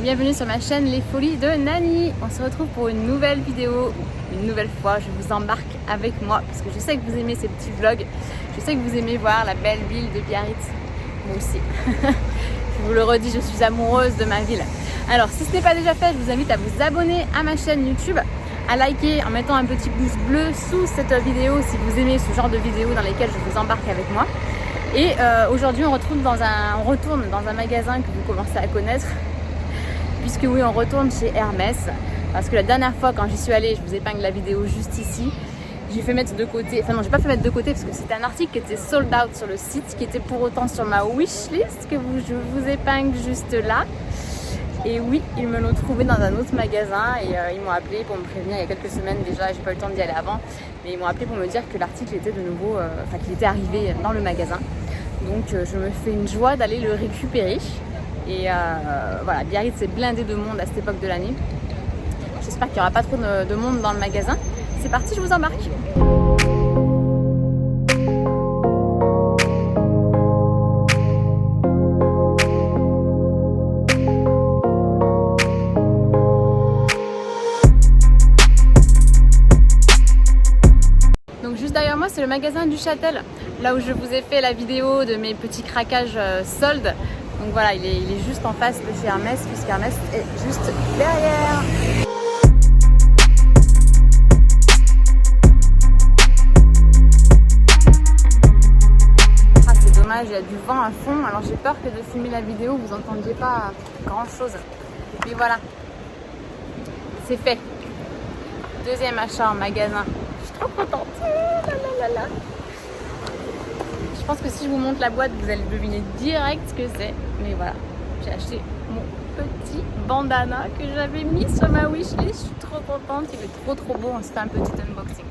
bienvenue sur ma chaîne Les Folies de Nani. On se retrouve pour une nouvelle vidéo. Une nouvelle fois, je vous embarque avec moi parce que je sais que vous aimez ces petits vlogs. Je sais que vous aimez voir la belle ville de Biarritz. Moi aussi. Je vous le redis, je suis amoureuse de ma ville. Alors, si ce n'est pas déjà fait, je vous invite à vous abonner à ma chaîne YouTube, à liker en mettant un petit pouce bleu sous cette vidéo si vous aimez ce genre de vidéos dans lesquelles je vous embarque avec moi. Et aujourd'hui, on retourne dans un magasin que vous commencez à connaître. Puisque oui, on retourne chez Hermès. Parce que la dernière fois, quand j'y suis allée, je vous épingle la vidéo juste ici. J'ai fait mettre de côté, enfin non, j'ai pas fait mettre de côté parce que c'était un article qui était sold out sur le site, qui était pour autant sur ma wishlist, que je vous épingle juste là. Et oui, ils me l'ont trouvé dans un autre magasin et ils m'ont appelé pour me prévenir il y a quelques semaines déjà, j'ai pas eu le temps d'y aller avant, mais ils m'ont appelé pour me dire que l'article était de nouveau, qu'il était arrivé dans le magasin. Donc je me fais une joie d'aller le récupérer. Et voilà, Biarritz est blindé de monde à cette époque de l'année. J'espère qu'il n'y aura pas trop de monde dans le magasin. C'est parti, je vous embarque. Donc juste derrière moi, c'est le magasin du Châtel, là où je vous ai fait la vidéo de mes petits craquages soldes. Donc voilà, il est juste en face de chez Hermès, puisqu'Hermès est juste derrière. Ah, c'est dommage, il y a du vent à fond, alors j'ai peur que de filmer la vidéo, vous n'entendiez pas grand chose. Mais voilà, c'est fait. Deuxième achat en magasin. Je suis trop contente. Je pense que si je vous montre la boîte, vous allez deviner direct ce que c'est. Mais voilà, j'ai acheté mon petit bandana que j'avais mis sur ma wishlist. Je suis trop contente, il est trop beau. On se fait un petit unboxing.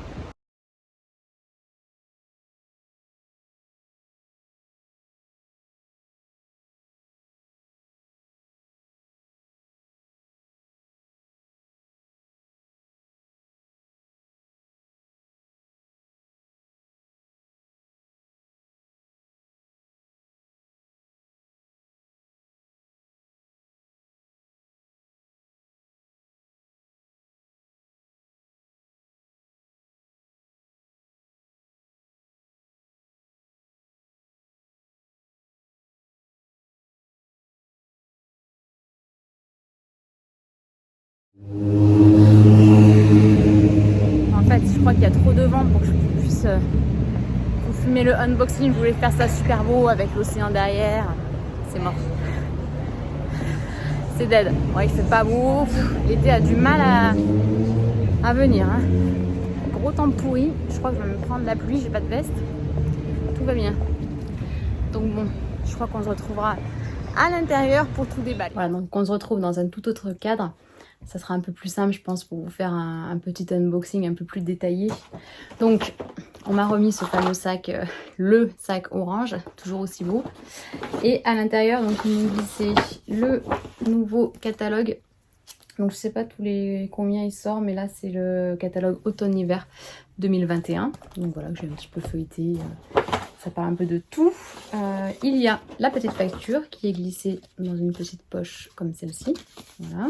En fait, je crois qu'il y a trop de vent pour que je puisse vous filmer le unboxing. Je voulais faire ça super beau avec l'océan derrière. C'est mort. C'est dead. Ouais, il fait pas beau. L'été a du mal à venir. Hein. Gros temps pourri. Je crois que je vais me prendre la pluie. J'ai pas de veste. Tout va bien. Donc bon, je crois qu'on se retrouvera à l'intérieur pour tout déballer. Voilà, donc on se retrouve dans un tout autre cadre. Ça sera un peu plus simple, je pense, pour vous faire un petit unboxing un peu plus détaillé. Donc, on m'a remis ce fameux sac, le sac orange, toujours aussi beau. Et à l'intérieur, donc, ils m'ont glissé le nouveau catalogue. Donc, je sais pas combien il sort, mais là, c'est le catalogue automne-hiver 2021. Donc voilà, que j'ai un petit peu feuilleté. Ça parle un peu de tout. Il y a la petite facture qui est glissée dans une petite poche comme celle-ci. Voilà.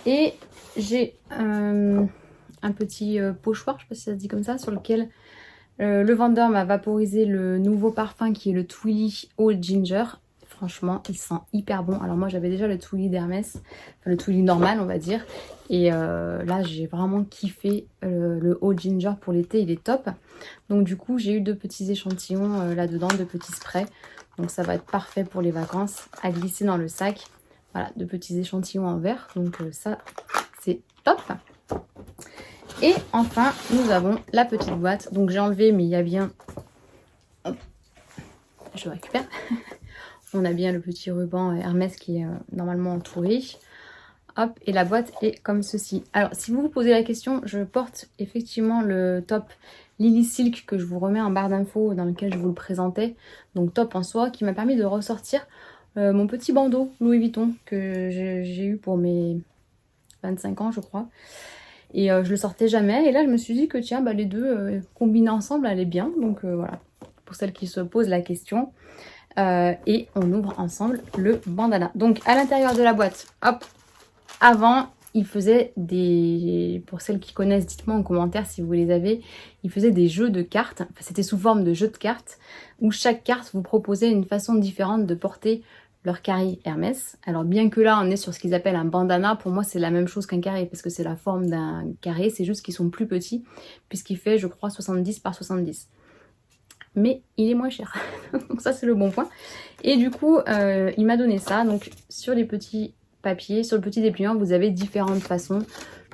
Et j'ai un petit pochoir, je ne sais pas si ça se dit comme ça, sur lequel le vendeur m'a vaporisé le nouveau parfum qui est le Twilly Old Ginger. Franchement, il sent hyper bon. Alors moi, j'avais déjà le Twilly d'Hermès, enfin le Twilly normal, on va dire. Et là, j'ai vraiment kiffé le Old Ginger pour l'été, il est top. Donc du coup, j'ai eu 2 petits échantillons là-dedans, 2 petits sprays. Donc ça va être parfait pour les vacances à glisser dans le sac. Voilà, 2 petits échantillons en verre. Donc ça, c'est top. Et enfin, nous avons la petite boîte. Donc j'ai enlevé, mais il y a bien... Hop, je récupère. On a bien le petit ruban Hermès qui est normalement entouré. Hop, et la boîte est comme ceci. Alors, si vous vous posez la question, je porte effectivement le top Lily Silk que je vous remets en barre d'infos dans lequel je vous le présentais. Donc top en soi, qui m'a permis de ressortir mon petit bandeau Louis Vuitton que j'ai eu pour mes 25 ans, je crois. Et je le sortais jamais. Et là, je me suis dit que tiens, les deux combinés ensemble, allaient bien. Donc voilà, pour celles qui se posent la question. et on ouvre ensemble le bandana. Donc à l'intérieur de la boîte, hop, avant il faisait des, pour celles qui connaissent, dites-moi en commentaire si vous les avez, il faisait des jeux de cartes, enfin, c'était sous forme de jeux de cartes, où chaque carte vous proposait une façon différente de porter leur carré Hermès. Alors bien que là on est sur ce qu'ils appellent un bandana, pour moi c'est la même chose qu'un carré, parce que c'est la forme d'un carré, c'est juste qu'ils sont plus petits, puisqu'il fait je crois 70 par 70. Mais il est moins cher, donc ça c'est le bon point. Et du coup il m'a donné ça, donc sur les petits papier, sur le petit dépliant vous avez différentes façons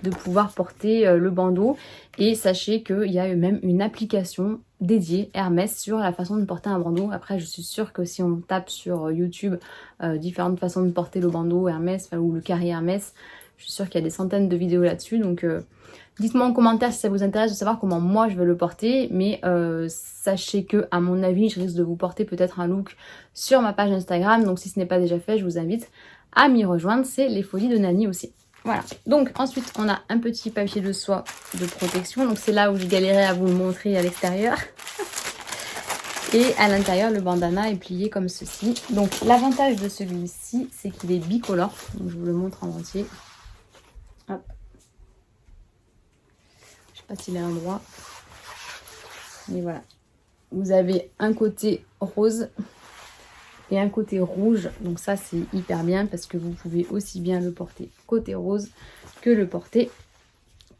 de pouvoir porter le bandeau, et sachez qu'il y a même une application dédiée Hermès sur la façon de porter un bandeau. Après je suis sûre que si on tape sur YouTube différentes façons de porter le bandeau Hermès, ou le carré Hermès, je suis sûre qu'il y a des centaines de vidéos là-dessus, donc dites-moi en commentaire si ça vous intéresse de savoir comment moi je vais le porter, mais sachez que à mon avis je risque de vous porter peut-être un look sur ma page Instagram, donc si ce n'est pas déjà fait je vous invite à m'y rejoindre, c'est les folies de Nani aussi. Voilà, donc ensuite on a un petit papier de soie de protection, donc c'est là où je galérais à vous le montrer à l'extérieur. Et à l'intérieur le bandana est plié comme ceci. Donc l'avantage de celui-ci c'est qu'il est bicolore, donc je vous le montre en entier. Hop. Je sais pas s'il est à l'endroit, mais voilà. Vous avez un côté rose et un côté rouge, donc ça c'est hyper bien parce que vous pouvez aussi bien le porter côté rose que le porter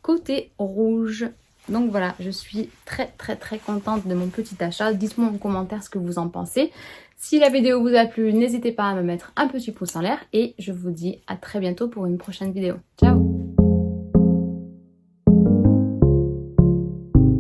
côté rouge. Donc voilà, je suis très contente de mon petit achat. Dites-moi en commentaire ce que vous en pensez. Si la vidéo vous a plu, n'hésitez pas à me mettre un petit pouce en l'air et je vous dis à très bientôt pour une prochaine vidéo. Ciao!